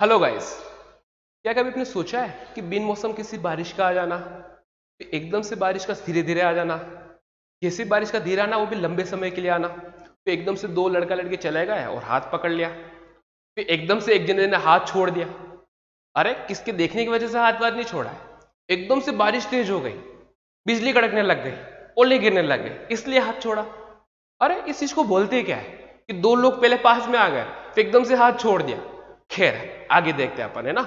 Hello guys. क्या कभी आपने सोचा है कि बिन मौसम किसी बारिश का आ जाना, फिर एकदम से बारिश का धीरे धीरे आ जाना, किसी बारिश का धीरे आना वो भी लंबे समय के लिए आना, फिर एकदम से दो लड़का लड़की चले गए और हाथ पकड़ लिया, फिर एकदम से एक जने ने हाथ छोड़ दिया। अरे किसके देखने की वजह से हाथ वाथ नहीं छोड़ा है, एकदम से बारिश तेज हो गई, बिजली कड़कने लग गई, ओले गिरने लग गए, इसलिए हाथ छोड़ा। अरे इस चीज को बोलते क्या है कि दो लोग पहले पास में आ गए, फिर एकदम से हाथ छोड़ दिया। खैर आगे देखते हैं अपन, है ना।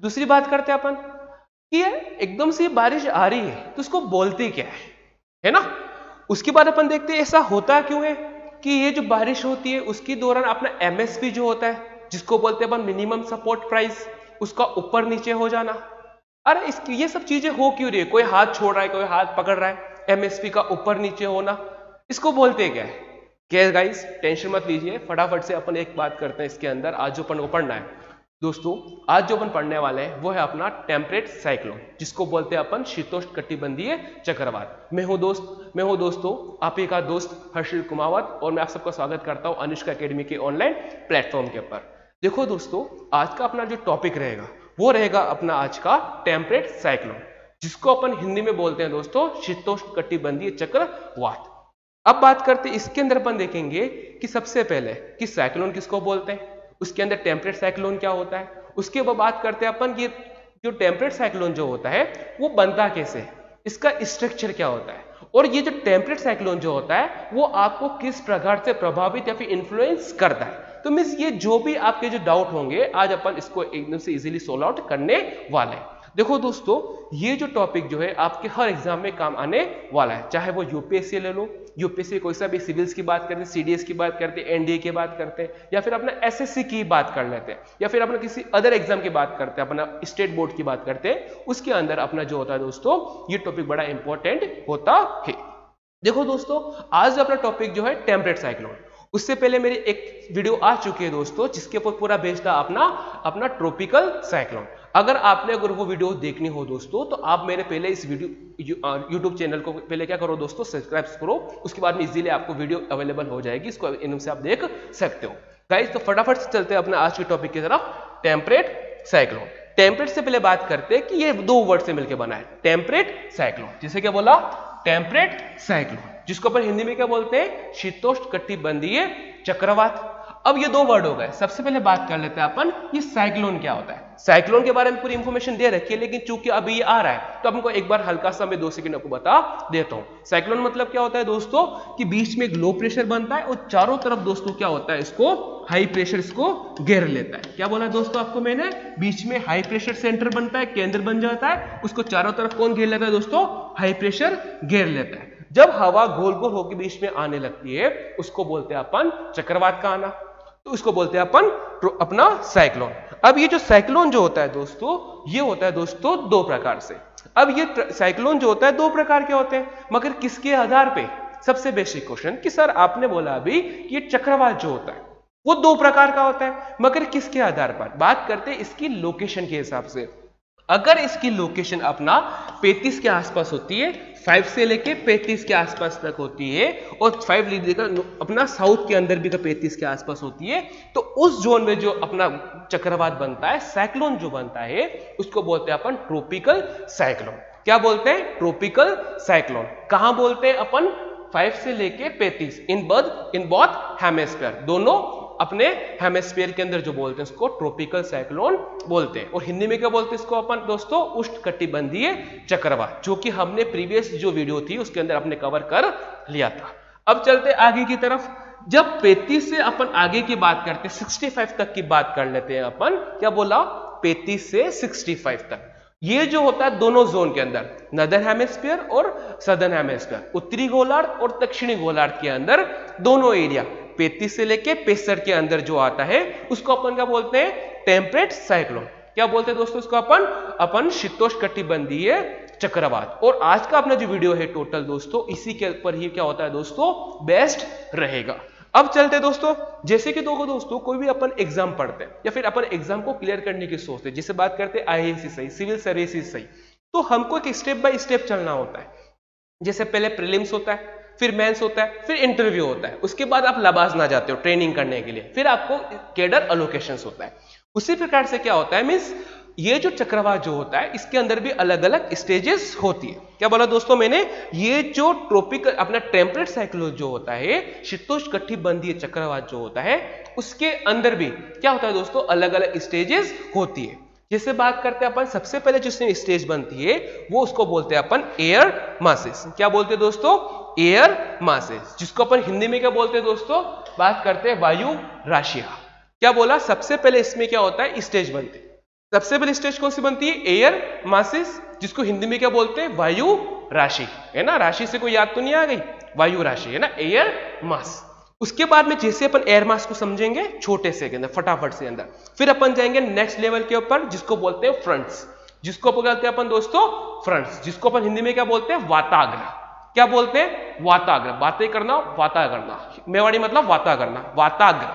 दूसरी बात करते हैं अपन कि ये एकदम से ये बारिश आ रही है तो उसको बोलते क्या है ना। उसके बाद अपन देखते हैं ऐसा होता क्यों है कि ये जो बारिश होती है उसके दौरान अपना एमएसपी जो होता है जिसको बोलते हैं अपन मिनिमम सपोर्ट प्राइस, उसका ऊपर नीचे हो जाना। अरे इसकी ये सब चीजें हो क्यों रही है, कोई हाथ छोड़ रहा है, कोई हाथ पकड़ रहा है, एमएसपी का ऊपर नीचे होना, इसको बोलते क्या है। क्या गाइस टेंशन मत लीजिए, फटाफट से अपन एक बात करते हैं इसके अंदर। आज जो अपन को पढ़ना है दोस्तों, आज जो अपन पढ़ने वाले हैं वो है अपना टेम्परेट साइक्लोन, जिसको बोलते हैं अपन शीतोष्ण कटिबंधीय चक्रवात। मैं हूं दोस्तों आप ही का दोस्त हर्षिल कुमावत, और मैं आप सबका स्वागत करता हूं अनुष्का एकेडमी के ऑनलाइन प्लेटफॉर्म के ऊपर। देखो दोस्तों, आज का अपना जो टॉपिक रहेगा वो रहेगा अपना आज का टेम्परेट साइक्लोन, जिसको अपन हिंदी में बोलते हैं दोस्तों शीतोष्ण कटिबंधीय चक्रवात। अब बात करते इसके अंदर अपन देखेंगे कि सबसे पहले कि साइक्लोन किसको बोलते हैं, उसके अंदर टेम्परेट साइक्लोन क्या होता है, उसके बाद बात करते हैं अपन कि जो टेम्परेट साइक्लोन जो होता है वो बनता कैसे, इसका स्ट्रक्चर क्या होता है, और ये जो टेम्परेट साइक्लोन जो होता है वो आपको किस प्रकार से प्रभावित या फिर इन्फ्लुएंस करता है। तो मीन्स ये जो भी आपके जो डाउट होंगे आज अपन इसको एकदम से इजीली सोल्व आउट करने वाले हैं। देखो दोस्तों, ये जो टॉपिक जो है आपके हर एग्जाम में काम आने वाला है, चाहे वो यूपीएससी ले लो, यूपीएससी कोई सा भी सिविल्स की बात करते हैं, सीडीएस की बात करते हैं, एनडीए की बात करते हैं, या फिर अपना एसएससी की बात कर लेते हैं, या फिर अपना किसी अदर एग्जाम की बात करते हैं, अपना स्टेट बोर्ड की बात करते हैं, उसके अंदर अपना जो होता है दोस्तों ये टॉपिक बड़ा इंपॉर्टेंट होता है। देखो दोस्तों, आज अपना टॉपिक जो है टेम्परेट साइक्लोन। उससे पहले मेरी एक वीडियो आ चुकी है दोस्तों जिसके ऊपर पूरा बेस्ड था अपना ट्रॉपिकल साइक्लोन। अगर वो वीडियो देखनी हो दोस्तों तो आप मेरे पहले इस वीडियो यूट्यूब चैनल को पहले क्या करो दोस्तों, सब्सक्राइब करो, उसके बाद में इजीली आपको वीडियो अवेलेबल हो जाएगी, इसको इनसे आप देख सकते हो। गाइस तो फटाफट से चलते हैं अपने आज के टॉपिक की तरफ, टेम्परेट साइक्लोन। टेम्परेट से पहले बात करते हैं कि ये दो वर्ड से मिलकर बना है, टेम्परेट साइक्लोन। जैसे क्या बोला, टेम्परेट साइक्लोन, जिसको अपन हिंदी में क्या बोलते हैं, शीतोष्ण कटिबंधीय चक्रवात। अब ये दो वर्ड हो गए। सबसे पहले बात कर लेते हैं अपन ये साइक्लोन क्या होता है। साइक्लोन के बारे में पूरी इंफॉर्मेशन दे रखी है, लेकिन चूंकि अभी ये आ रहा है तो हमको एक बार हल्का सा मैं 2 सेकंड आपको बता देता हूं। साइक्लोन मतलब क्या होता है दोस्तों कि बीच में एक लो प्रेशर बनता है और चारों तरफ दोस्तों क्या होता है, इसको हाई प्रेशर इसको घेर लेता है। क्या बोला दोस्तों आपको मैंने, बीच में हाई प्रेशर सेंटर बनता है, केंद्र बन जाता है, उसको चारों तरफ कौन घेर लेता है दोस्तों, हाई प्रेशर घेर लेता है। जब हवा गोल गोल होकर बीच में आने लगती है उसको बोलते हैं अपन चक्रवात का आना, तो इसको बोलते हैं अपन अपना साइक्लोन। अब ये जो साइक्लोन जो होता है दोस्तों, ये होता है दोस्तों दो प्रकार से। अब ये साइक्लोन जो होता है दो प्रकार के होते हैं, मगर किसके आधार पे, सबसे बेसिक क्वेश्चन कि सर आपने बोला अभी कि ये चक्रवात जो होता है वो दो प्रकार का होता है, मगर किसके आधार पर, बात करते हैं इसकी लोकेशन के हिसाब से। अगर इसकी लोकेशन अपना 35 के आसपास होती है, 5 से लेके 35 के आसपास तक होती है, और 5 लीजिएगा अपना साउथ के अंदर भी 35 के आसपास होती है, तो उस जोन में जो अपना चक्रवात बनता है, साइक्लोन जो बनता है, उसको बोलते हैं अपन ट्रॉपिकल साइक्लोन। क्या बोलते हैं, ट्रॉपिकल साइक्लोन। कहां बोलते हैं अपन, 5 से लेके 35 इन बोथ हेमिस्फीयर, दोनों अपने हेमिस्फीयर के अंदर जो बोलते हैं उसको ट्रॉपिकल साइक्लोन बोलते हैं। और हिंदी में क्या बोलते हैं इसको अपन दोस्तों, उष्णकटिबंधीय चक्रवात, जो कि हमने प्रीवियस जो वीडियो थी उसके अंदर अपने कवर कर लिया था। अब चलते आगे की तरफ। जब 35 से अपन आगे की बात करते हैं, 65 तक की बात कर लेते हैं अपन। क्या बोला, 35 से 65 तक, ये जो होता है दोनों जोन के अंदर, नदर्न हेमिस्फीयर और सदर्न हेमिस्फीयर, उत्तरी गोलार्ध और दक्षिणी गोलार्ध के अंदर दोनों एरिया 35 से लेके 65 के अंदर जो आता है उसको अपन क्या बोलते हैं, टेम्परेट साइक्लोन। क्या बोलते हैं दोस्तों इसको अपन शीतोष्ण कटिबंधीय चक्रवात। और आज का अपना जो वीडियो है टोटल दोस्तों इसी के ऊपर ही क्या होता है दोस्तों, बेस्ट रहेगा। अब चलते दोस्तों, जैसे कि दोस्तों कोई भी अपन एग्जाम पढ़ते हैं या फिर अपन एग्जाम को क्लियर करने की सोचते हैं, जैसे बात करते हैं आईएएस सही, सिविल सर्विसेज सही, तो हमको एक स्टेप बाय स्टेप चलना होता है। जैसे पहले प्रीलिम्स होता है, फिर मेंस होता है, फिर इंटरव्यू होता है, उसके बाद आप लबास ना जाते हो ट्रेनिंग करने के लिए, फिर आपको कैडर अलोकेशंस होता है, उसी प्रकार से क्या होता है मीन्स ये जो चक्रवात जो होता है इसके अंदर भी अलग अलग स्टेजेस होती है। क्या बोला दोस्तों मैंने, ये जो ट्रॉपिकल अपना टेम्परेट साइक्लोन जो होता है, शीतोष्णकटिबंधीय चक्रवात जो होता है, उसके अंदर भी क्या होता है दोस्तों, अलग अलग स्टेजेस होती है। जैसे बात करते हैं अपन, सबसे पहले जिसमें स्टेज बनती है वो उसको बोलते हैं अपन एयर मासेस। क्या बोलते हैं दोस्तों, एयर मासेस, जिसको अपन हिंदी में क्या बोलते हैं दोस्तों, बात करते हैं वायु राशियां। क्या बोला, सबसे पहले इसमें क्या होता है, स्टेज बनती है। सबसे पहले स्टेज कौन सी बनती है, एयर मासेस, जिसको हिंदी में क्या बोलते हैं, वायु राशि, है ना। राशि से कोई याद तो नहीं आ गई, वायु राशि है ना, एयर मास। उसके बाद में जैसे अपन एयर मास को समझेंगे छोटे से के अंदर, फटाफट से अंदर, फिर अपन जाएंगे नेक्स्ट लेवल के ऊपर जिसको बोलते हैं फ्रंट्स, जिसको बोलते हैं अपन दोस्तों फ्रंट्स, जिसको अपन हिंदी में क्या बोलते हैं, वाताग्र। क्या बोलते हैं, वाताग्र, बातें करना, वाता करना, मेवाड़ी मतलब वाता करना, वाताग्र।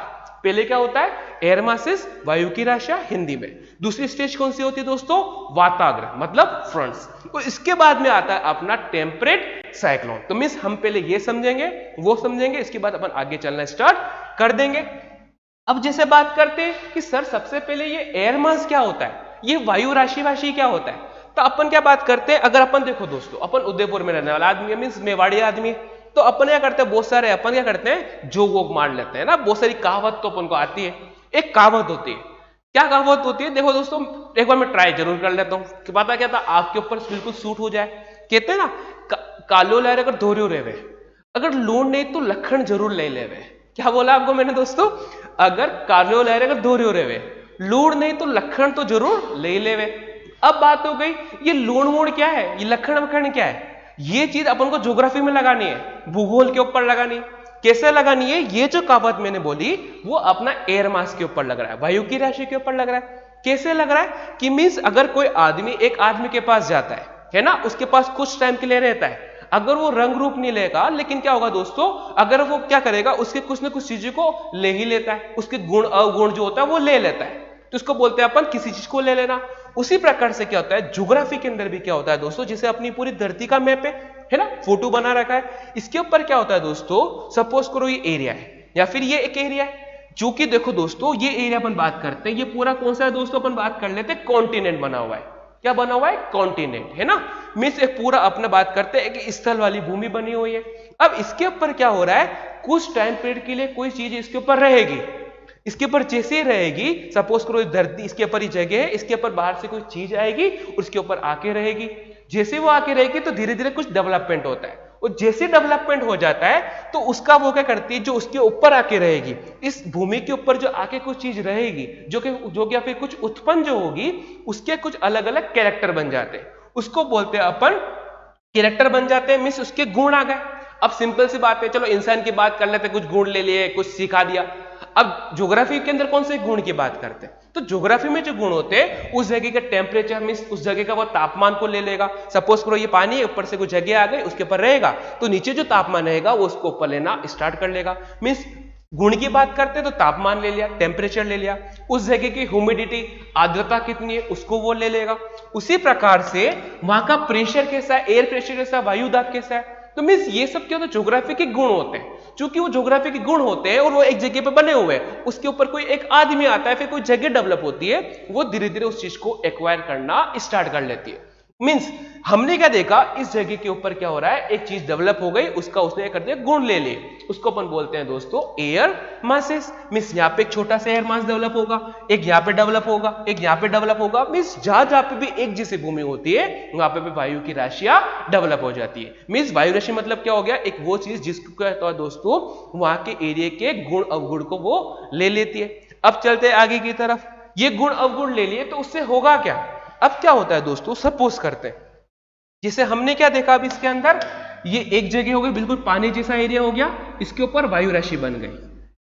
पहले क्या होता है, एयर मासेस, वायु की राशियां हिंदी में। दूसरी स्टेज कौन सी होती है दोस्तों, वाताग्र मतलब फ्रंट्स। तो इसके बाद में आता है अपना टेम्परेट साइक्लोन। तो मीन्स हम पहले ये समझेंगे, वो समझेंगे, इसके बाद अपन आगे चलना स्टार्ट कर देंगे। अब जैसे बात करते हैं कि सर सबसे पहले ये एयर मास क्या होता है, ये वायु राशि क्या होता है, तो अपन क्या बात करते हैं, अगर अपन देखो दोस्तों, अपन उदयपुर में रहने वाला आदमी है, मीन्स मेवाड़ी आदमी है, तो अपन क्या करते हैं, बहुत सारे अपन क्या करते हैं, जोक वोक मार लेते हैं ना, बहुत सारी कहावत तो अपन को आती है। एक कहावत होती है, क्या कहावत होती है, देखो दोस्तों एक बार मैं ट्राई जरूर कर लेता हूँ कि पता क्या था आपके ऊपर बिल्कुल सूट हो जाए। कहते हैं ना, कालो लहर अगर धोरियो रेवे, अगर लूण नहीं तो लखन जरूर ले लेवे। क्या बोला आपको मैंने दोस्तों, अगर कालो लहर अगर धोरियो रेवे, लूण नहीं तो लखन तो जरूर ले लेवे। अब बात हो गई, ये लूण वूण क्या है, ये लखन वखन क्या है, ये चीज अपन को ज्योग्राफी में लगानी है, भूगोल के ऊपर लगानी है। कैसे लगानी है, ये जो कहावत मैंने बोली वो अपना एयर मास के ऊपर लग रहा है, वायु की राशि के ऊपर लग रहा है। कैसे लग रहा है कि मीन्स अगर कोई आदमी एक आदमी के पास जाता है ना, उसके पास कुछ टाइम के लिए रहता है, अगर वो रंग रूप नहीं लेगा, लेकिन क्या होगा दोस्तों, अगर वो क्या करेगा, उसके कुछ ना कुछ चीजों को ले ही लेता है, उसके गुण अवगुण जो होता है वो ले लेता है, तो इसको बोलते हैं अपन किसी चीज को ले लेना। उसी प्रकार से क्या होता है, ज्योग्राफी के अंदर भी क्या होता है दोस्तों, जैसे अपनी पूरी धरती का मैप है ना, फोटो बना रखा है, इसके ऊपर क्या होता है दोस्तों, सपोज करो ये एरिया है या फिर ये एक एरिया है, जो कि देखो दोस्तों ये एरिया अपन बात करते हैं, ये पूरा कौन सा है दोस्तों, अपन बात कर लेते हैं कॉन्टिनेंट बना हुआ है। क्या बना हुआ है, कॉन्टिनेंट, है ना, मीन्स एक पूरा अपना बात करते हैं कि स्थल वाली भूमि बनी हुई है। अब इसके ऊपर क्या हो रहा है, कुछ टाइम पीरियड के लिए कोई चीज इसके ऊपर रहेगी, इसके ऊपर जैसे रहेगी, सपोज करो धरती, इसके ऊपर ही जगह है, इसके ऊपर बाहर से कोई चीज आएगी उसके ऊपर आके रहेगी, जैसे वो आके रहेगी तो धीरे धीरे कुछ डेवलपमेंट होता है, और जैसे डेवलपमेंट हो जाता है तो उसका वो क्या करती है, जो उसके ऊपर आके रहेगी, इस भूमि के ऊपर जो आके कुछ चीज रहेगी, जो कि या फिर कुछ उत्पन्न जो होगी, उसके कुछ अलग अलग कैरेक्टर बन जाते हैं, उसको बोलते हैं अपन कैरेक्टर बन जाते हैं, मीन्स उसके गुण आ गए। अब सिंपल सी बात है, चलो इंसान की बात कर लेते, कुछ गुण ले लिए, कुछ सिखा दिया। अब ज्योग्राफी के अंदर कौन से गुण की बात करते हैं, तो ज्योग्राफी में जो गुण होते हैं, उस जगह का टेम्परेचर, मीन्स उस जगह का वो तापमान को ले लेगा। सपोज करो ये पानी है, ऊपर से कुछ जगह आ गई, उसके ऊपर रहेगा, तो नीचे जो तापमान रहेगा वो उसको ऊपर लेना स्टार्ट कर लेगा। मीन्स गुण की बात करते हैं तो तापमान ले लिया, टेम्परेचर ले लिया, उस जगह की ह्यूमिडिटी, आर्द्रता कितनी है उसको वो ले लेगा। उसी प्रकार से वहां का प्रेशर कैसा है, एयर प्रेशर कैसा है, वायु दाब कैसा है, तो मीन्स ये सब क्या होता है, ज्योग्राफी के गुण होते हैं। चूंकि वो ज्योग्राफी के गुण होते हैं और वो एक जगह पे बने हुए हैं, उसके ऊपर कोई एक आदमी आता है, फिर कोई जगह डेवलप होती है, वो धीरे धीरे उस चीज को एक्वायर करना स्टार्ट कर लेती है। मीन्स हमने क्या देखा, इस जगह के ऊपर क्या हो रहा है, एक चीज डेवलप हो गई, उसका उसने कर दिया गुण ले लिए, उसको अपन बोलते हैं दोस्तों एयर मासेस। मीन्स यहाँ पे एक छोटा सा एयर मास डेवलप होगा, एक यहाँ पे डेवलप होगा, एक यहाँ पे डेवलप होगा। मीन्स जहां जहां पे भी एक जैसी भूमि होती है वहां पे भी वायु की राशियां डेवलप हो जाती है। मीन्स वायु राशि मतलब क्या हो गया, एक वो चीज जिसको कहता है दोस्तों, वहां के एरिया के गुण अवगुण को वो ले लेती है। अब चलते हैं आगे की तरफ, ये गुण अवगुण ले लिए तो उससे होगा क्या। अब क्या होता है दोस्तों, सपोज करते हैं, जिसे हमने क्या देखा अब इसके अंदर, ये एक जगह हो गई, बिल्कुल पानी जैसा एरिया हो गया, इसके ऊपर वायु राशि बन गई।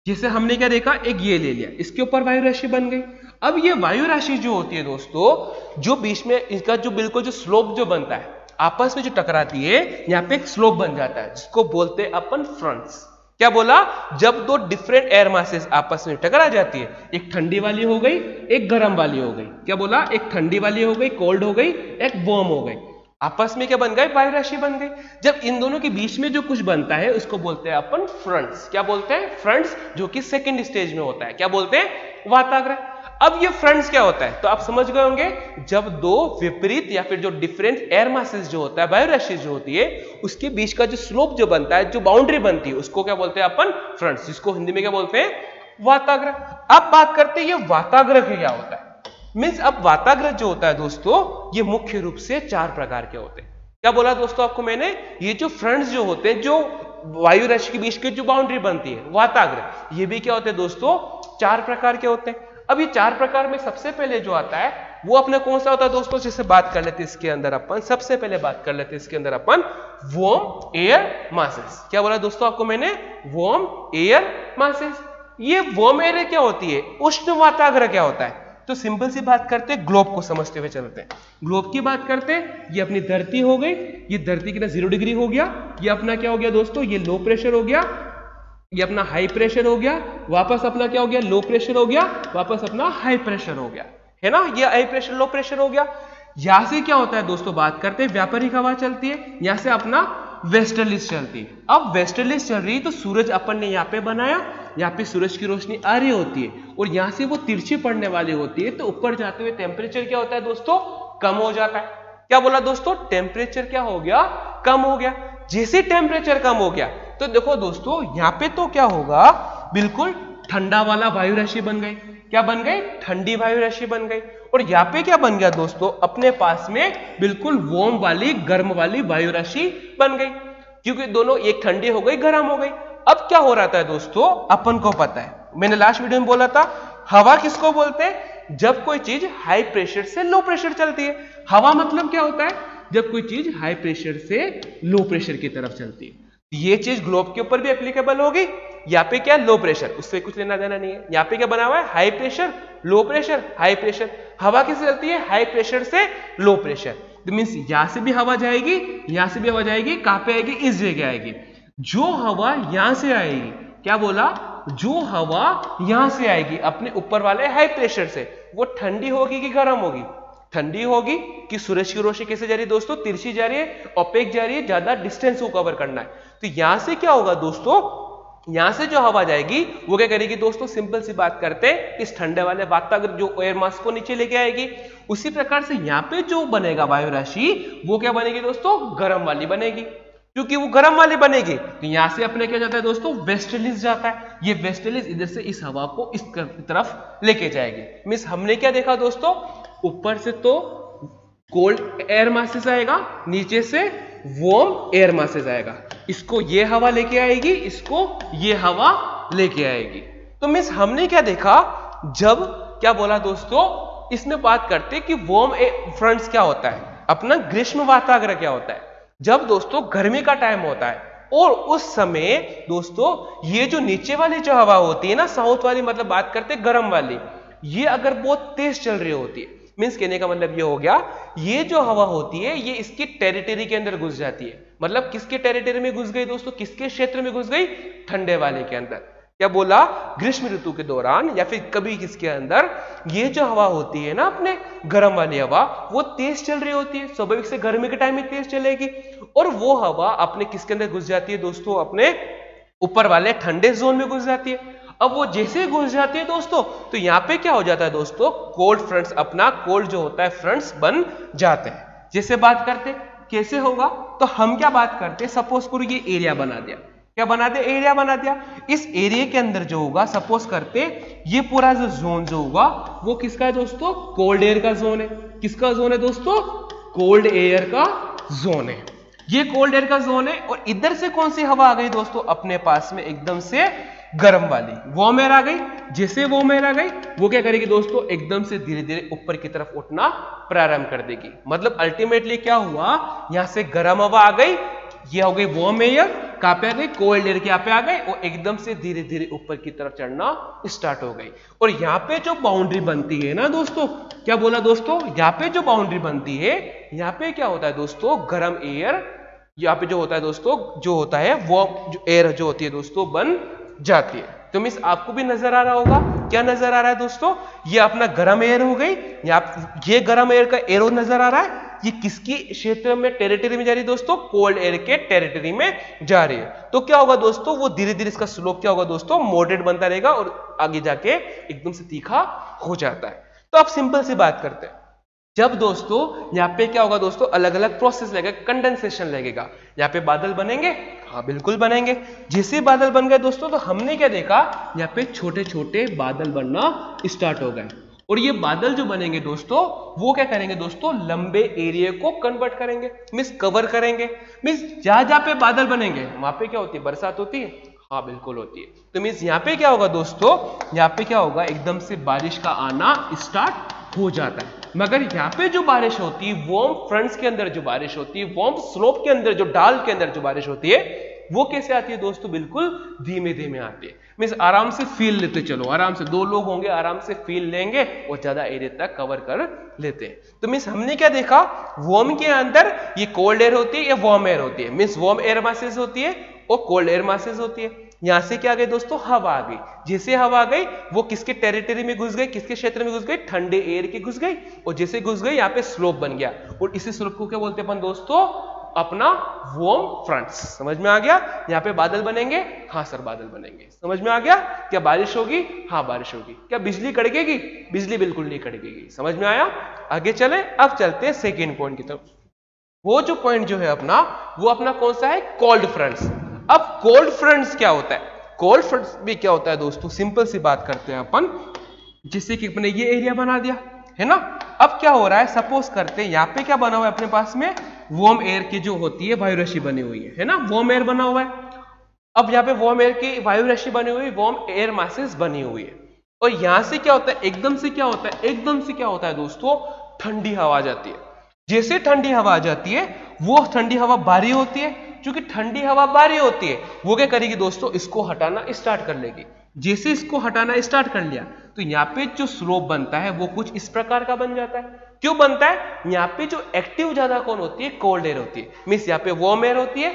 जिसे हमने क्या देखा, एक ये ले लिया, इसके ऊपर वायु राशि बन गई। अब ये वायु राशि जो होती है दोस्तों, जो बीच में इसका जो बिल्कुल जो स्लोप जो बनता है, आपस में जो टकराती है, यहाँ पे एक स्लोप बन जाता है, जिसको बोलते हैं अपन फ्रंट्स। क्या बोला, जब दो डिफरेंट एयर मासेस आपस में टकरा जाती है, एक ठंडी वाली हो गई, एक गर्म वाली हो गई। क्या बोला, एक ठंडी वाली हो गई, कोल्ड हो गई, एक वार्म हो गई, आपस में क्या बन गए, वायु राशि बन गई। जब इन दोनों के बीच में जो कुछ बनता है उसको बोलते हैं अपन फ्रंट्स। क्या बोलते हैं, फ्रंट्स, जो कि सेकंड स्टेज में होता है। क्या बोलते हैं, वाताग्र। अब ये फ्रंट्स क्या होता है, तो आप समझ गए होंगे, जब दो विपरीत या फिर जो डिफरेंट एयर मासेस जो होता है, वायु राशि जो होती है, उसके बीच का जो स्लोप जो बनता है, जो बाउंड्री बनती है, उसको क्या बोलते हैं अपन, फ्रंट्स, जिसको हिंदी में क्या बोलते हैं, वाताग्र। अब बात करते हैं ये वाताग्र क्या होता है। मीन्स अब वाताग्र जो होता है दोस्तों, ये मुख्य रूप से 4 प्रकार के होते हैं। क्या बोला दोस्तों आपको मैंने, ये जो फ्रंट्स जो होते हैं, जो वायु राशि के बीच की जो बाउंड्री बनती है, वाताग्र, ये भी क्या होते हैं दोस्तों, 4 प्रकार के होते हैं। अब ये 4 प्रकार में सबसे पहले जो आता है वो अपने कौन सा होता है दोस्तों, जिससे बात कर लेते हैं इसके अंदर अपन, सबसे पहले बात कर लेते हैं इसके अंदर अपन, वार्म एयर मासेस। क्या बोला दोस्तों आपको मैंने, वार्म एयर मासेस। ये वार्म एयर क्या होती है, उष्ण वाताग्र क्या होता है, तो सिंपल सी बात करते हैं, ग्लोब को समझते हुए चलते हैं। ग्लोब की बात करते हैं, ये अपनी धरती हो गई, ये धरती कितना 0 डिग्री हो गया, ये अपना क्या हो गया दोस्तों, ये लो प्रेशर हो गया, ये अपना हाई प्रेशर हो गया, वापस अपना क्या हो गया, लो प्रेशर हो गया, वापस अपना हाई प्रेशर हो गया, है ना, ये हाई प्रेशर लो प्रेशर हो गया। यहां से क्या होता है दोस्तों, बात करते हैं, व्यापारिक हवा चलती है, यहां से अपना वेस्टर्लीज चलती है। अब वेस्टर्लीज चल रही है तो सूरज अपन ने यहाँ पे बनाया, यहाँ पे सूरज की रोशनी आ रही होती है और यहाँ से वो तिरछी पड़ने वाली होती है, तो ऊपर जाते हुए टेम्परेचर क्या होता है दोस्तों, कम हो जाता है। क्या बोला दोस्तों, टेम्परेचर क्या हो गया, कम हो गया। जैसे टेम्परेचर कम हो गया तो देखो दोस्तों, यहाँ पे तो क्या होगा, बिल्कुल ठंडा वाला वायु राशि बन गई। क्या बन गई, ठंडी वायु राशि बन गई। और यहाँ पे क्या बन गया दोस्तों, अपने पास में बिल्कुल वार्म वाली, गर्म वाली वायु राशि बन गई, क्योंकि दोनों एक ठंडी हो गई, गर्म हो गई। अब क्या हो रहा था दोस्तों, अपन को पता है, मैंने लास्ट वीडियो में बोला था, हवा किसको बोलते हैं, जब कोई चीज हाई प्रेशर से लो प्रेशर चलती है। हवा मतलब क्या होता है, जब कोई चीज हाई प्रेशर से लो प्रेशर की तरफ चलती है। ये चीज ग्लोब के ऊपर भी एप्लीकेबल होगी। यहाँ पे क्या, लो प्रेशर, उससे कुछ लेना देना नहीं है। यहाँ पे क्या बना हुआ है, high pressure, low pressure, high pressure. हवा किससे चलती है, हाई प्रेशर से लो प्रेशर। तो मीन्स यहां से भी हवा जाएगी, यहां से भी हवा जाएगी, कहां पे आएगी, इस जगह आएगी। जो हवा यहां से आएगी, क्या बोला, जो हवा यहां से आएगी अपने ऊपर वाले हाई प्रेशर से, वो ठंडी होगी कि गर्म होगी, ठंडी होगी। कि सूरज की रोशनी कैसे जा रही है दोस्तों, तिरछी जा रही है, ओपेक जा रही है, ज्यादा डिस्टेंस को कवर करना है। तो यहां से क्या होगा दोस्तों, यहां से जो हवा जाएगी वो क्या करेगी दोस्तों, सिंपल सी बात करते हैं, इस ठंडे वाले वातावरण जो एयर मास को नीचे लेके आएगी। उसी प्रकार से यहाँ पे जो बनेगा वायु राशि, वो क्या बनेगी दोस्तों, गर्म वाली बनेगी। क्योंकि वो गर्म वाली बनेगी तो यहां से अपने क्या जाता है दोस्तों, वेस्टर्लीज जाता है। ये वेस्टर्लीज इधर से इस हवा को इस तरफ लेके जाएगी। मीन्स हमने क्या देखा दोस्तों, ऊपर से तो कोल्ड एयर मासेस आएगा, नीचे से वार्म एयर मासेस आएगा। इसको ये हवा लेके आएगी, इसको ये हवा लेके आएगी। तो मीन्स हमने क्या देखा, जब क्या बोला दोस्तों, इसमें बात करते कि वार्म फ्रंट्स क्या होता है, अपना ग्रीष्म वाताग्र क्या होता है, जब दोस्तों गर्मी का टाइम होता है और उस समय दोस्तों ये जो नीचे वाली जो हवा होती है ना, साउथ वाली, मतलब बात करते गर्म वाली, ये अगर बहुत तेज चल रही होती है, मीन्स कहने का मतलब ये हो गया, ये जो हवा होती है ये इसकी टेरिटरी के अंदर घुस जाती है। मतलब किसके टेरिटरी में घुस गई दोस्तों, किसके क्षेत्र में घुस गई, ठंडे वाले के अंदर। क्या बोला, ग्रीष्म ऋतु के दौरान या फिर कभी किसके अंदर ये जो हवा होती है ना, अपने गर्म वाली हवा, वो तेज चल रही होती है, स्वाभाविक से गर्मी के टाइम में तेज चलेगी। और वो हवा अपने किसके अंदर घुस जाती है दोस्तों, अपने ऊपर वाले ठंडे जोन में घुस जाती है। अब वो जैसे घुस जाती है दोस्तों, तो यहाँ पे क्या हो जाता है दोस्तों, कोल्ड फ्रंट्स, अपना कोल्ड जो होता है फ्रंट्स बन जाते हैं। जैसे बात करते कैसे होगा, तो हम क्या बात करते, सपोज करो ये एरिया बना दिया, क्या बना दिया, एरिया बना दिया। इस एरिया के अंदर जो होगा, सपोज करते ये पूरा जो जोन जो होगा वो किसका है दोस्तों, कोल्ड एयर का जोन है। किसका जोन है दोस्तों, कोल्ड एयर का जोन है। ये कोल्ड एयर का जोन है। और इधर से कौन सी हवा आ गई दोस्तों, अपने पास में एकदम से गर्म वाली वार्म एयर आ गई। जैसे वार्म एयर आ गई, वो क्या करेगी दोस्तों, एकदम से धीरे धीरे ऊपर की तरफ उठना प्रारंभ कर देगी। मतलब अल्टीमेटली क्या हुआ, यहां से गर्म हवा आ गई, ये हो गई वार्म एयर, कहां पे आ गई, कोल्ड एयर के यहाँ पे आ गई, और एकदम से धीरे धीरे ऊपर की तरफ चढ़ना स्टार्ट हो गई। और यहाँ पे जो बाउंड्री बनती है ना दोस्तों, क्या बोला दोस्तों, यहाँ पे जो बाउंड्री बनती है, यहाँ पे क्या होता है दोस्तों, गर्म एयर यहाँ पे जो होता है दोस्तों, जो होता है वो जो एयर जो होती है दोस्तों बन जाती है। तो मिस आपको भी नजर आ रहा होगा, क्या नजर आ रहा है दोस्तों, ये अपना गर्म एयर हो गई, ये गर्म एयर का एरो नजर आ रहा है। ये किसकी क्षेत्र में, टेरिटरी में जा रही है दोस्तों? कोल्ड एयर के टेरिटरी में जा रही है। तो क्या होगा दोस्तों, वो धीरे धीरे इसका स्लोप क्या होगा दोस्तों, मॉडरेट बनता रहेगा और आगे जाके एकदम से तीखा हो जाता है। तो अब सिंपल सी बात करते हैं, जब दोस्तों यहाँ पे क्या होगा दोस्तों, अलग अलग प्रोसेस लगेगा, कंडेंसेशन लगेगा, यहाँ पे बादल बनेंगे, हाँ बिल्कुल बनेंगे। जैसे बादल बन गए दोस्तों, तो हमने क्या देखा, यहाँ पे छोटे छोटे बादल बनना स्टार्ट हो गए, और ये बादल जो बनेंगे दोस्तों, वो क्या करेंगे दोस्तों, लंबे एरिया को कन्वर्ट करेंगे, मींस कवर करेंगे। मींस जहां जहां पे बादल बनेंगे वहां पे क्या होती है, बरसात होती है, हाँ बिल्कुल होती है। तो मींस यहाँ पे क्या होगा दोस्तों, यहाँ पे क्या होगा, एकदम से बारिश का आना स्टार्ट हो जाता है। मगर यहाँ पे जो बारिश होती है, वार्म फ्रंट्स के अंदर जो बारिश होती है, वार्म स्लोप के अंदर जो ढाल के अंदर जो बारिश होती है, वो कैसे आती है दोस्तों, बिल्कुल धीमे धीमे आती है। मींस आराम से फील लेते चलो, आराम से, दो लोग होंगे आराम से फील लेंगे और ज्यादा एरिया तक कवर कर लेते हैं। तो मींस हमने क्या देखा, वार्म के अंदर ये कोल्ड एयर होती है या वार्म एयर होती है, मींस वार्म एयर मासेस होती है और कोल्ड एयर मासेस होती है। यहां से क्या आ गई दोस्तों, हवा आ गई। जैसे हवा आ गई, वो किसके टेरिटरी में घुस गई, किसके क्षेत्र में घुस गई, ठंडे एयर के घुस गई, और जैसे घुस गई यहाँ पे स्लोप बन गया, और इसी स्लोप को क्या बोलते हैं अपन दोस्तों, अपना वार्म फ्रंट्स। समझ में आ गया? यहाँ पे बादल बनेंगे, हाँ सर बादल बनेंगे। समझ में आ गया? क्या बारिश होगी? हाँ बारिश होगी। क्या बिजली कड़केगी? बिजली बिल्कुल नहीं कड़केगी। समझ में आया? आगे चले, अब चलते हैं सेकेंड पॉइंट की तरफ। वो जो पॉइंट जो है अपना, वो अपना कौन सा है, कोल्ड फ्रंट्स। अब कोल्ड फ्रंट्स क्या होता है, कोल्ड फ्रंट्स भी क्या होता है दोस्तों, सिंपल सी बात करते हैं अपन। जिससे कि अपने ये एरिया बना दिया है ना, अब क्या हो रहा है, सपोज करते हैं यहाँ पे क्या बना हुआ है अपने पास में, वार्म एयर की जो होती है वायु राशि बनी हुई है ना, वार्म एयर बना हुआ है। अब यहाँ पे वार्म एयर की वायु राशि बनी हुई, वार्म एयर मासेस बनी हुई है, और यहां से क्या होता है, एकदम से क्या होता है, एकदम से क्या होता है दोस्तों, ठंडी हवा आ जाती है। जैसे ठंडी हवा आ जाती है, वो ठंडी हवा भारी होती है, क्योंकि ठंडी हवा भारी होती है, वो क्या करेगी दोस्तों, इसको हटाना स्टार्ट कर लेगी। जैसे इसको हटाना स्टार्ट कर लिया, तो यहाँ पे जो स्लोप बनता है वो कुछ इस प्रकार का बन जाता है। क्यों बनता है? यहाँ पे जो एक्टिव ज्यादा कौन होती है, कोल्ड एयर होती है। मीन्स यहाँ पे वार्म एयर होती है,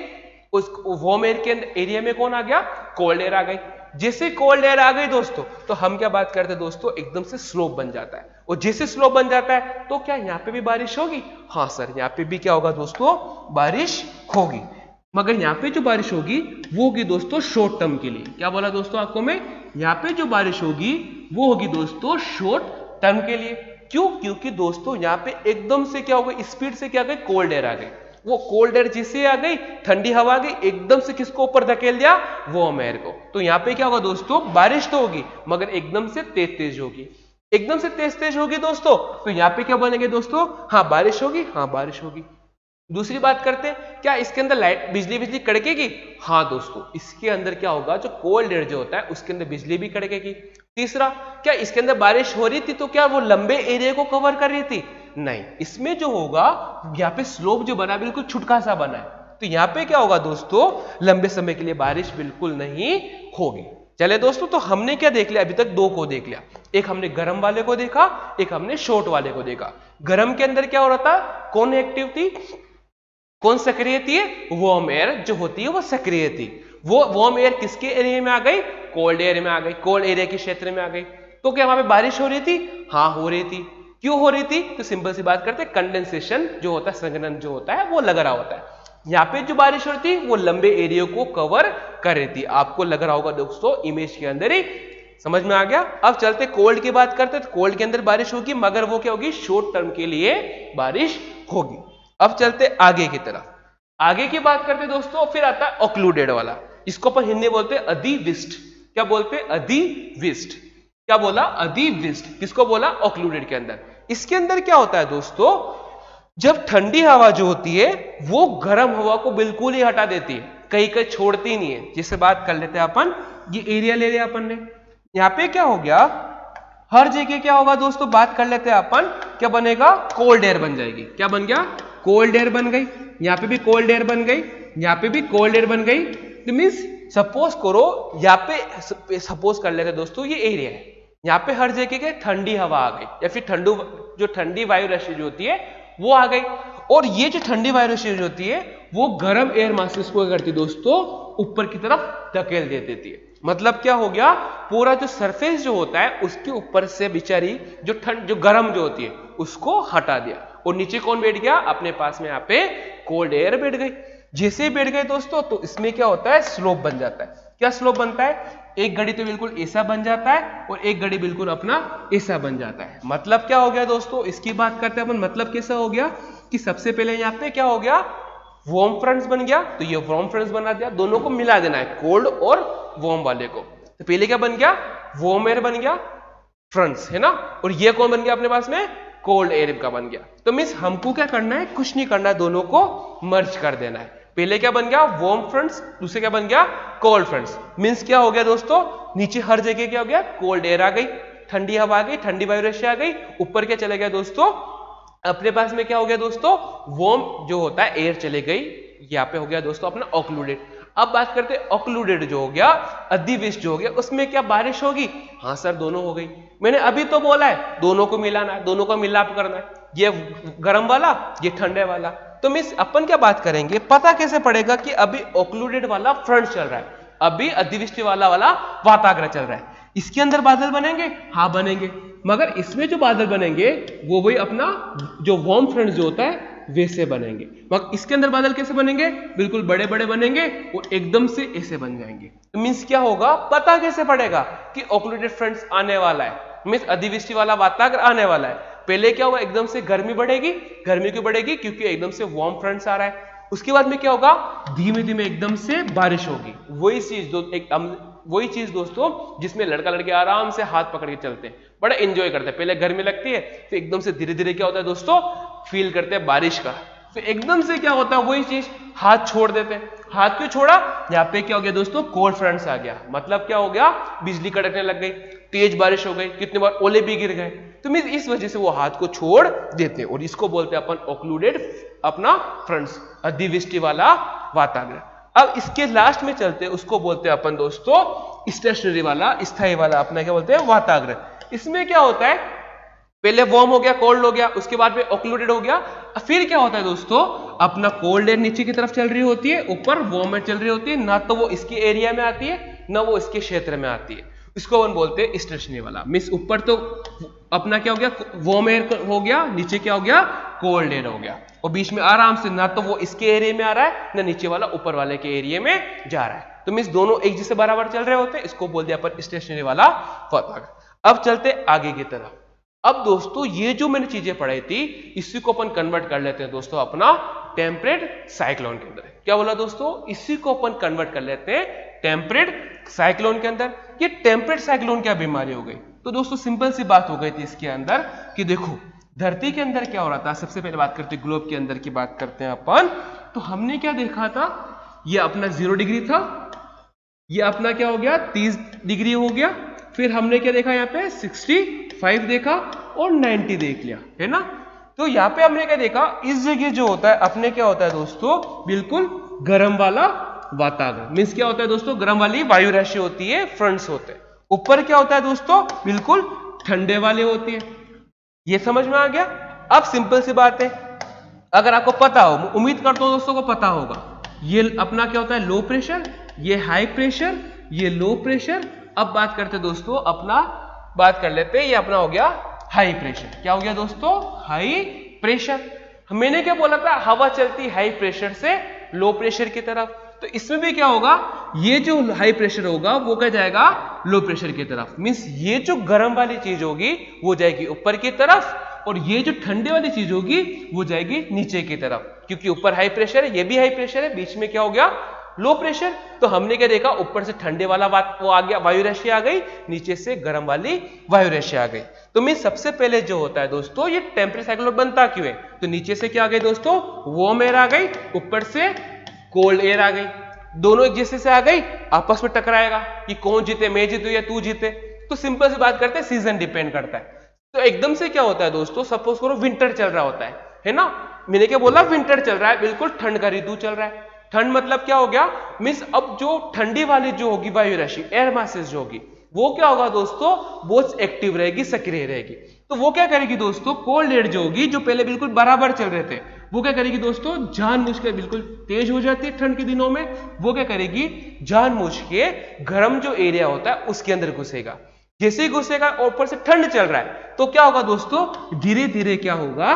उस वार्म एयर के एरिया में कौन आ गया, कोल्ड एयर आ गई। जैसे कोल्ड एयर आ गई दोस्तों, तो हम क्या बात करते हैं दोस्तों, एकदम से स्लोप बन जाता है, और जैसे स्लोप बन जाता है, तो क्या यहाँ पे भी बारिश होगी? हाँ सर, यहाँ पे भी क्या होगा दोस्तों, बारिश होगी। मगर यहाँ पे जो बारिश होगी वो होगी दोस्तों शॉर्ट टर्म के लिए। क्या बोला दोस्तों आपको मैं, यहाँ पे जो बारिश होगी वो होगी दोस्तों शॉर्ट टर्म के लिए। क्यों? क्योंकि दोस्तों यहाँ पे एकदम से क्या हो गई, स्पीड से क्या आ गई, कोल्ड एयर आ गई। वो कोल्ड एयर जिससे आ गई, ठंडी हवा आ गई, एकदम से किसको ऊपर धकेल दिया, वार्म एयर को। तो यहाँ पे क्या होगा दोस्तों, बारिश तो होगी मगर एकदम से तेज तेज होगी। एकदम से तेज तेज होगी दोस्तों, तो यहाँ पे क्या बनेंगे दोस्तों, हाँ बारिश होगी, हाँ बारिश होगी। दूसरी बात करते हैं, क्या इसके अंदर लाइट बिजली कड़केगी? हाँ दोस्तों, इसके अंदर क्या होगा, जो कोल्ड एयर जो होता है उसके अंदर बिजली भी कड़केगी। तीसरा, क्या इसके अंदर बारिश हो रही थी तो क्या वो लंबे एरिया को कवर कर रही थी? नहीं, इसमें जो होगा, यहाँ पे स्लोप जो बना बिल्कुल छुटका सा बना है, तो यहाँ पे क्या होगा दोस्तों, लंबे समय के लिए बारिश बिल्कुल नहीं होगी। चले दोस्तों, तो हमने क्या देख लिया, अभी तक दो को देख लिया। एक हमने गर्म वाले को देखा, एक हमने शॉर्ट वाले को देखा। गर्म के अंदर क्या हो रहा था, कौन एक्टिव थी, कौन सक्रिय थी? वार्म एयर जो होती है वो सक्रिय थी। वो वार्म एयर किसके एरिया में आ गई, कोल्ड एयर में आ गई, कोल्ड एरिया के क्षेत्र में आ गई। तो क्या वहां पे बारिश हो रही थी? हाँ हो रही थी। क्यों हो रही थी? तो सिंपल सी बात करते हैं, कंडेंसेशन जो होता है, संघनन जो होता है वो लग रहा होता है। यहाँ पे जो बारिश हो रही थी वो लंबे एरिया को कवर कर रही थी। आपको लग रहा होगा दोस्तों इमेज के अंदर ही, समझ में आ गया। अब चलते कोल्ड की बात करते, तो कोल्ड के अंदर बारिश होगी मगर वो क्या होगी, शॉर्ट टर्म के लिए बारिश होगी। अब चलते आगे की तरफ, आगे की बात करते दोस्तों, फिर आता है ऑक्लूडेड वाला। इसको अपन हिंदी बोलते हैं अधिविष्ट। क्या बोलते हैं? अधिविष्ट। क्या बोला? अधिविष्ट। किसको बोला? ऑक्लूडेड के अंदर। इसके अंदर क्या होता है दोस्तों, जब ठंडी हवा जो होती है वो गर्म हवा को बिल्कुल ही हटा देती है, कहीं कहीं छोड़ती नहीं है। जिससे बात कर लेते हैं अपन, ये एरिया ले लिया अपन ने, यहाँ पे क्या हो गया, हर जगह क्या होगा दोस्तों, बात कर लेते हैं अपन, क्या बनेगा, कोल्ड एयर बन जाएगी। क्या बन गया? कोल्ड एयर बन गई। यहाँ पे भी कोल्ड एयर बन गई, यहाँ पे भी कोल्ड एयर बन गई। तो मीन्स सपोज करो, यहाँ पे सपोज कर लेते दोस्तों ये एरिया है, यहाँ पे हर जगह के ठंडी हवा आ गई, या फिर जो ठंडी वायु राशि जो होती है वो आ गई, और ये जो ठंडी वायु राशि जो होती है वो गर्म एयर मासेस को करती दोस्तों ऊपर की तरफ धकेल दे देती है। मतलब क्या हो गया, पूरा जो सरफेस जो होता है उसके ऊपर से बेचारी जो गर्म जो होती है उसको हटा दिया, और नीचे कौन बैठ गया, अपने पास में यहाँ पे कोल्ड एयर बैठ गई। जैसे ही बैठ गए दोस्तों तो इसमें क्या होता है, स्लोप बन जाता है। क्या स्लोप बनता है, एक घड़ी तो बिल्कुल ऐसा बन जाता है और एक घड़ी बिल्कुल अपना ऐसा बन जाता है। मतलब क्या हो गया दोस्तों, इसकी बात करते हैं अपन, मतलब कैसा हो गया कि सबसे पहले यहाँ पे क्या हो गया, वार्म फ्रंट्स बन गया, तो ये वार्म फ्रंट्स बना दिया, दोनों को मिला देना है, कोल्ड और वार्म वाले को। तो पहले क्या बन गया, वार्म एयर बन गया फ्रंट्स, है ना, और ये कौन बन गया अपने पास में, कोल्ड एयर का बन गया। तो मीन्स हमको क्या करना है, कुछ नहीं करना है, दोनों को मर्ज कर देना है। पहले क्या बन गया, वार्म फ्रंट्स, दूसरे क्या बन गया, कोल्ड फ्रंट्स। मीन्स क्या हो गया दोस्तों, नीचे हर जगह क्या हो गया, कोल्ड एयर आ गई, ठंडी हवा आ गई, ठंडी वायुरेशा आ गई। ऊपर क्या चले गया दोस्तों, अपने पास में क्या हो गया दोस्तों, वार्म जो होता है एयर चले गई, यहाँ पे हो गया दोस्तों अपना ऑक्लूडेड। अब बात करते हैं ऑक्लूडेड जो हो गया, अधिविष्ट जो हो गया, उसमें क्या बारिश होगी, हाँ सर दोनों हो गई। मैंने अभी तो बोला है दोनों को मिलाना है, दोनों का मिलाप करना है, ये गर्म वाला ये ठंडे वाला। तो मिस अपन क्या बात करेंगे, पता कैसे पड़ेगा कि अभी ऑक्लूडेड वाला फ्रंट चल रहा है, अभी अतिवृष्टि वाला वाताग्र चल रहा है। इसके अंदर बादल बनेंगे, हाँ बनेंगे, मगर इसमें जो बादल बनेंगे वो वही अपना जो वार्म फ्रंट जो होता है वैसे बनेंगे। मगर इसके अंदर बादल कैसे बनेंगे, बिल्कुल बड़े बड़े बनेंगे और एकदम से ऐसे बन जाएंगे। तो मीन्स क्या होगा, पता कैसे पड़ेगा कि ऑक्लूडेड फ्रंट्स आने वाला है, मीन्स अधिवृष्टि वाला वाताग्र आने वाला है। पहले क्या होगा, एकदम से गर्मी बढ़ेगी, गर्मी क्यों बढ़ेगी, क्योंकि एकदम से वार्म फ्रंट्स आ रहा है। उसके बाद में क्या होगा, धीमे धीमे एकदम से बारिश होगी। वही चीज दोस्तों जिसमें लड़का लड़के आराम से हाथ पकड़ के चलते हैं, बड़ा एंजॉय करते हैं। पहले गर्मी लगती है, फिर एकदम से धीरे धीरे क्या होता है दोस्तों, फील करते हैं बारिश का, फिर एकदम से क्या होता है, वही चीज हाथ छोड़ देते हैं। हाथ क्यों छोड़ा, यहाँ पे क्या हो गया दोस्तों, कोल्ड फ्रंट्स आ गया, मतलब क्या हो गया, बिजली कड़कने लग गई, तेज बारिश हो गई, कितने बार ओले भी गिर गए। तो मीन इस वजह से वो हाथ को छोड़ देते हैं और इसको बोलते हैं अपन ऑक्लूडेड अपना फ्रंट्स, अधिवृष्टि वाला वाताग्र। अब इसके लास्ट में चलते हैं, उसको बोलते हैं अपन दोस्तों स्टेशनरी वाला, स्थायी वाला अपना क्या बोलते हैं, वाताग्र। इसमें क्या होता है, पहले वार्म हो गया, कोल्ड हो गया, उसके बाद में ऑक्लूडेड हो गया, फिर क्या होता है दोस्तों, अपना कोल्ड एयर नीचे की तरफ चल रही होती है, ऊपर वार्म एयर चल रही होती है, ना तो वो इसके एरिया में आती है ना वो इसके क्षेत्र में आती है। इसको अपन बोलते हैं स्टेशनरी वाला। मिस ऊपर तो अपना क्या हो गया, वार्म एयर हो गया, नीचे क्या हो गया, कोल्ड एयर हो गया, और बीच में आराम से ना तो वो इसके एरिया में आ रहा है ना नीचे वाला ऊपर वाले के एरिया में जा रहा है। तो मीन्स दोनों एक जैसे बराबर चल रहे होते हैं, इसको बोल दिया अपन स्टेशनरी वाला वाताग्र। अब चलते आगे की तरफ। अब दोस्तों ये जो मैंने चीजें पढ़ाई थी, इसी को अपन कन्वर्ट कर लेते हैं दोस्तों अपना टेम्परेट साइक्लोन के अंदर। क्या बोला दोस्तों, इसी को अपन कन्वर्ट कर लेते हैं टेम्परेट साइक्लोन के अंदर। ये टेम्परेट साइक्लोन क्या बीमारी हो गई, तो दोस्तों सिंपल सी बात हो गई थी इसके अंदर कि देखो धरती के अंदर क्या हो रहा था। सबसे पहले बात करते हैं ग्लोब के अंदर की बात करते हैं अपन, तो हमने क्या देखा था, ये अपना 0 डिग्री था, ये अपना क्या हो गया 30 डिग्री हो गया, फिर हमने क्या देखा यहाँ पे 65 देखा और 90 देख लिया, है ना। तो यहाँ पे हमने क्या देखा, इस जगह जो होता है अपने क्या होता है दोस्तों, बिल्कुल गर्म वाला वाताग्र। मीन्स क्या होता है दोस्तों, गर्म वाली वायु राशि होती है, फ्रंट्स होते हैं। ऊपर क्या होता है दोस्तों, बिल्कुल ठंडे वाले होते हैं। ये समझ में आ गया। अब सिंपल सी बात है, अगर आपको पता हो, उम्मीद करता हूं दोस्तों को पता होगा, ये अपना क्या होता है लो प्रेशर, ये हाई प्रेशर, ये लो प्रेशर। अब बात करते हैं दोस्तों अपना, बात कर लेते हैं, ये अपना हो गया हाई प्रेशर। क्या हो गया दोस्तों, हाई प्रेशर। मैंने क्या बोला था, हवा चलती हाई प्रेशर से लो प्रेशर की तरफ, तो इसमें भी क्या होगा, ये जो हाई प्रेशर होगा वो क्या जाएगा लो प्रेशर की तरफ। मीन्स ये जो गर्म वाली चीज होगी वो जाएगी ऊपर की तरफ, और ये जो ठंडे वाली चीज होगी वो जाएगी नीचे की तरफ, क्योंकि ऊपर हाई प्रेशर है, ये भी हाई प्रेशर है, बीच में क्या हो गया लो प्रेशर। तो हमने क्या देखा, ऊपर से ठंडे वाला वो आ गया, वायु राशि आ गई, नीचे से गर्म वाली वायु राशि आ गई। तो मीन सबसे पहले जो होता है दोस्तों, ये टेम्परेट साइक्लोन बनता क्यों है, तो नीचे से क्या आ गई दोस्तों, वार्म एयर आ गई, ऊपर से कोल्ड एयर आ गई, दोनों एक जैसे से आ गई, आपस में टकराएगा कि कौन जीते, मैं जीतू या तू जीते। तो सिंपल सी बात करते हैं, सीजन डिपेंड करता है। तो एकदम से क्या होता है दोस्तों, सपोज करो विंटर चल रहा होता है ना, मैंने क्या बोला, विंटर चल रहा है, बिल्कुल ठंड का ऋतु चल रहा है। ठंड मतलब क्या हो गया, मीन्स अब जो ठंडी वाली जो होगी वायु राशि, एयर मासेस जो होगी, वो क्या होगा दोस्तों, बहुत एक्टिव रहेगी, सक्रिय रहेगी। तो वो क्या करेगी दोस्तों, कोल्ड एयर जो होगी, जो पहले बिल्कुल बराबर चल रहे थे, वो क्या करेगी दोस्तों, जानबूझ के बिल्कुल तेज हो जाती है ठंड के दिनों में, वो क्या करेगी, जानबूझ के गर्म जो एरिया होता है उसके अंदर घुसेगा। जैसे ही घुसेगा और ऊपर से ठंड चल रहा है, तो क्या होगा दोस्तों, धीरे धीरे क्या होगा,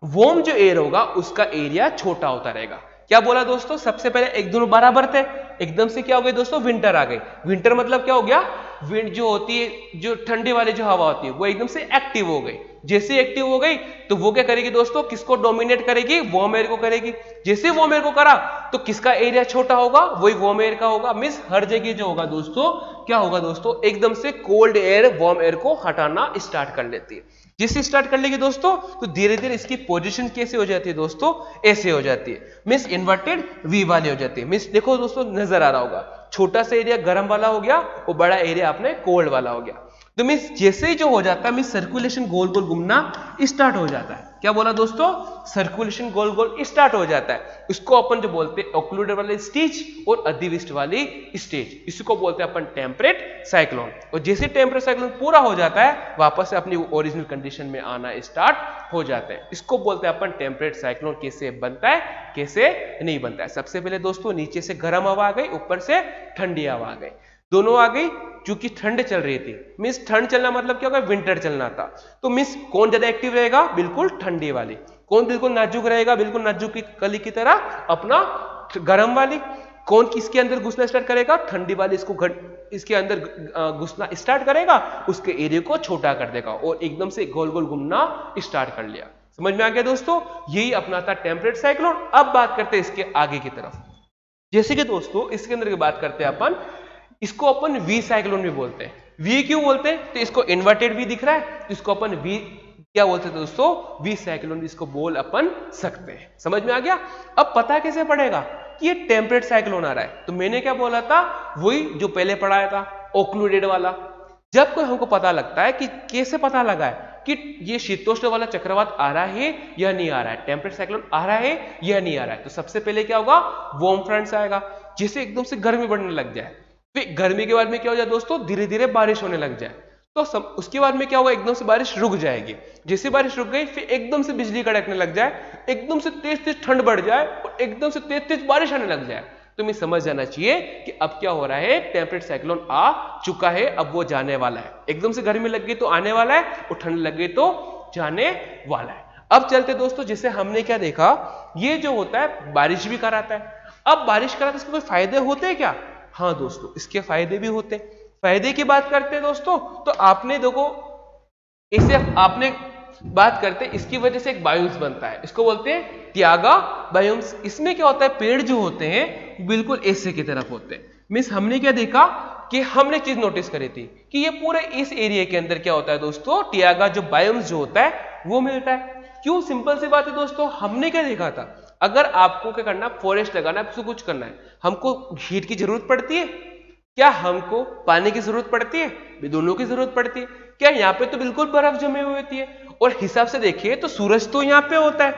वार्म जो एयर होगा उसका एरिया छोटा होता रहेगा। क्या बोला दोस्तों, सबसे पहले एक दोनों बराबर थे, एकदम से क्या हो गई दोस्तों, विंटर आ गई। विंटर मतलब क्या हो गया, विंड जो होती है, जो ठंडी वाली जो हवा होती है वो एकदम से एक्टिव हो गई। जैसे एक्टिव हो गई तो वो क्या करेगी दोस्तों, किसको डोमिनेट करेगी, वार्म एयर को करेगी। जैसे वार्म एयर को करा तो किसका एरिया छोटा होगा, वही वार्म एयर का होगा। मींस हर जगह जो होगा दोस्तों, क्या होगा दोस्तों, एकदम से कोल्ड एयर वार्म एयर को हटाना स्टार्ट कर लेती है। जिससे स्टार्ट कर लेगी दोस्तों तो धीरे धीरे इसकी पोजीशन कैसे हो जाती है दोस्तों, ऐसे हो जाती है। मींस इन्वर्टेड वी वाली हो जाती है। मींस देखो दोस्तों, नजर आ रहा होगा, छोटा सा एरिया गर्म वाला हो गया और बड़ा एरिया अपने कोल्ड वाला हो गया। तो मींस जैसे ही जो हो जाता है, मींस सर्कुलेशन गोल गोल घूमना स्टार्ट हो जाता है। क्या बोला दोस्तों, सर्कुलेशन गोल गोल स्टार्ट हो जाता है। इसको अपन जो बोलते हैं ओक्लूडेड वाली स्टेज और अधिविष्ट वाली स्टेज, इसको बोलते हैं अपन टेम्परेट साइक्लोन। और जैसे टेम्परेट साइक्लोन पूरा हो जाता है, वापस से अपनी ओरिजिनल कंडीशन में आना स्टार्ट हो जाते हैं। इसको बोलते हैं अपन टेम्परेट साइक्लोन। कैसे बनता है, कैसे नहीं बनता है। सबसे पहले दोस्तों नीचे से गर्म हवा आ गई, ऊपर से ठंडी हवा आ गई, दोनों आ गई। क्योंकि ठंड चल रही थी, मींस ठंड चलना मतलब क्या होगा, विंटर चलना था। तो मींस कौन ज्यादा एक्टिव रहेगा, बिल्कुल ठंडी वाली। कौन बिल्कुल नाजुक रहेगा, बिल्कुल नाजुक की कली की तरह, अपना गर्म वाली। कौन किसके अंदर घुसना स्टार्ट करेगा, ठंडी वाली इसके अंदर घुसना स्टार्ट करेगा, उसके एरिया को छोटा कर देगा और एकदम से गोल गोल घूमना स्टार्ट कर लिया। समझ में आ गया दोस्तों, यही अपना था टेम्परेट साइक्लोन। अब बात करते हैं इसके आगे की तरफ। जैसे कि दोस्तों इसके अंदर की बात करते हैं अपन, इसको अपन वी साइक्लोन भी बोलते हैं। वी क्यों बोलते हैं, तो इसको इन्वर्टेड वी दिख रहा है, तो इसको अपन वी क्या बोलते हैं दोस्तों, वी साइक्लोन इसको बोल अपन सकते हैं। समझ में आ गया। अब पता कैसे पड़ेगा कि ये टेम्परेट साइक्लोन आ रहा है, तो मैंने क्या बोला था, वही जो पहले पढ़ाया था, ओक्लूडेड वाला। जब कोई हमको पता लगता है कि कैसे पता लगा है कि ये शीतोष्ण वाला चक्रवात आ रहा है या नहीं आ रहा है, टेम्परेट साइक्लोन आ रहा है या नहीं आ रहा है, तो सबसे पहले क्या होगा, वार्म फ्रंट्स आएगा, जिससे एकदम से गर्मी बढ़ने लग जाए। फिर गर्मी के बाद में क्या हो जाए दोस्तों, धीरे धीरे बारिश होने लग जाए। तो उसके बाद में क्या होगा, एकदम से बारिश रुक जाएगी। जैसे बारिश रुक गई, फिर एकदम से बिजली कड़कने लग जाए, एकदम से तेज तेज ठंड बढ़ जाए और एकदम से तेज तेज बारिश आने लग जाए। तुम्हें समझ जाना चाहिए कि अब क्या हो रहा है, टेम्परेट साइक्लोन आ चुका है, अब वो जाने वाला है। एकदम से गर्मी लग गई तो आने वाला है, और ठंड लग गई तो जाने वाला है। अब चलते दोस्तों, जैसे हमने क्या देखा, ये जो होता है बारिश भी कराता है। अब बारिश कराता है, इसके कोई फायदे होते हैं क्या, हाँ दोस्तों इसके फायदे भी होते हैं। फायदे की बात करते हैं दोस्तों, तो आपने देखो, इसे आपने बात करते हैं, इसकी वजह से एक बायोम्स बनता है, इसको बोलते हैं ट्यागा बायोम्स। इसमें क्या होता है, पेड़ जो होते हैं बिल्कुल ऐसे की तरफ होते हैं। मीन्स हमने क्या देखा कि हमने चीज नोटिस करी थी कि ये पूरे इस एरिया के अंदर क्या होता है दोस्तों, ट्यागा जो बायोम्स जो होता है वो मिलता है। क्यों, सिंपल सी बात है दोस्तों, हमने क्या देखा था, अगर आपको क्या करना, फॉरेस्ट लगाना है, कुछ करना है, हमको हीट की जरूरत पड़ती है, क्या हमको पानी की जरूरत पड़ती है, भी दोनों की जरूरत पड़ती है। क्या यहाँ पे तो बिल्कुल बर्फ जमी हुई होती है, और हिसाब से देखिए तो सूरज तो यहाँ पे होता है,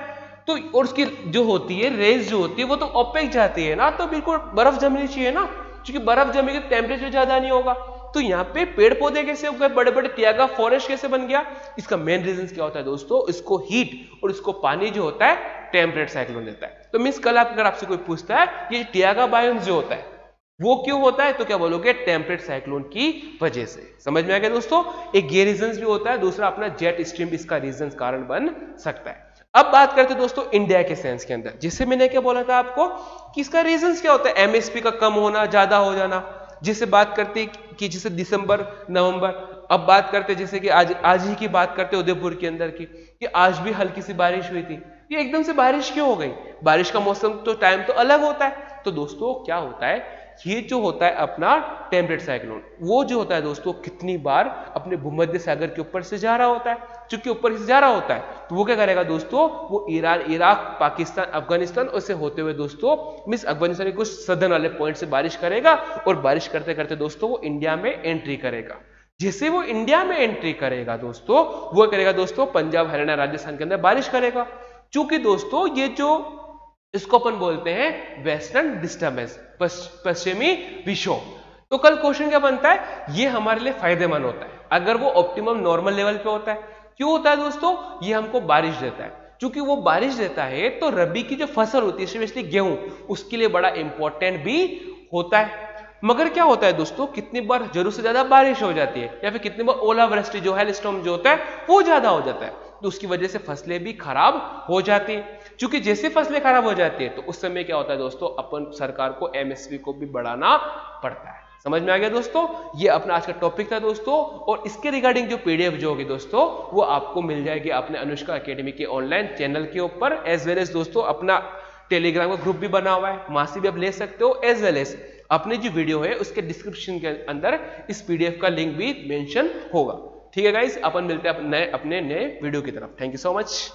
तो और उसकी जो होती है रेज जो होती है वो तो ओपेक जाती है ना, तो बिल्कुल बर्फ जमनी चाहिए ना, क्योंकि बर्फ जमेगी तो टेम्परेचर ज्यादा नहीं होगा। तो यहाँ पे पेड़ पौधे कैसे हो गए, बड़े बड़े ट्यागा फॉरेस्ट कैसे बन गया, इसका मेन रीजन क्या होता है दोस्तों, इसको हीट और इसको पानी जो होता है टेम्परेट साइक्लोन देता है। तो मींस कल अगर आपसे कोई पूछता है ये ट्यागा बायोम्स जो होता है वो क्यों होता है, तो क्या बोलोगे, टेम्परेट साइक्लोन की वजह से। समझ में आ गया दोस्तों, एक ये रीजन भी होता है, दूसरा अपना जेट स्ट्रीम इसका रीजन कारण बन सकता है। अब बात करते हैं दोस्तों इंडिया के सेंस के अंदर, जिससे मैंने क्या बोला था आपको कि इसका रीजन क्या होता है, एमएसपी का कम होना, ज्यादा हो जाना। जिससे बात करते कि जैसे दिसंबर नवंबर। अब बात करते जैसे कि आज ही की बात करते उदयपुर के अंदर की, कि आज भी हल्की सी बारिश हुई थी। ये एकदम से बारिश क्यों हो गई, बारिश का मौसम तो टाइम तो अलग होता है। तो दोस्तों क्या होता है, ये जो होता है अपना टेम्परेट साइक्लोन, वो जो होता है दोस्तों कितनी बार अपने भूमध्य सागर के ऊपर से जा रहा होता है। चूंकि ऊपर से जा रहा होता है तो वो क्या करेगा दोस्तों, वो ईरान, इराक, पाकिस्तान, अफगानिस्तान उससे होते हुए दोस्तों मिस अफगानिस्तान के कुछ सदर्न वाले पॉइंट से बारिश करेगा, और बारिश करते करते दोस्तों वो इंडिया में एंट्री करेगा। जैसे वो इंडिया में एंट्री करेगा दोस्तों, वो करेगा दोस्तों पंजाब, हरियाणा, राजस्थान के अंदर बारिश करेगा। चूंकि दोस्तों ये जो इसको अपन बोलते हैं वेस्टर्न डिस्टर्बेंस, पश्चिमी विक्षोभ। तो कल क्वेश्चन क्या बनता है, ये हमारे लिए फायदेमंद होता है अगर वो ऑप्टिमम नॉर्मल लेवल पे होता है। क्यों होता है दोस्तों, ये हमको बारिश देता है। क्योंकि वो बारिश देता है तो रबी की जो फसल होती है स्पेशली गेहूं, उसके लिए बड़ा इंपॉर्टेंट भी होता है। मगर क्या होता है दोस्तों, कितनी बार जरूरत से ज्यादा बारिश हो जाती है, या फिर कितनी बार ओलावृष्टि जो है स्टॉर्म जो होता है वो ज्यादा हो जाता है। तो उसकी वजह से फसलें भी खराब हो जाती हैं। क्योंकि जैसे फसलें खराब हो जाती है तो उस समय क्या होता है दोस्तों, अपन सरकार को एमएसपी को भी बढ़ाना पड़ता है। समझ में आ गया दोस्तों, ये अपना आज का टॉपिक था दोस्तों। और इसके रिगार्डिंग जो पीडीएफ जो होगी दोस्तों वो आपको मिल जाएगी अपने अनुष्का एकेडमी के ऑनलाइन चैनल के ऊपर, एज वेल एज दोस्तों अपना टेलीग्राम का ग्रुप भी बना हुआ है, वहां से भी आप ले सकते हो, एज वेल एज अपनी जो वीडियो है उसके डिस्क्रिप्शन के अंदर इस पीडीएफ का लिंक भी मेंशन होगा। ठीक है गाइस, अपन मिलते हैं अपने नए वीडियो की तरफ। Thank you so much.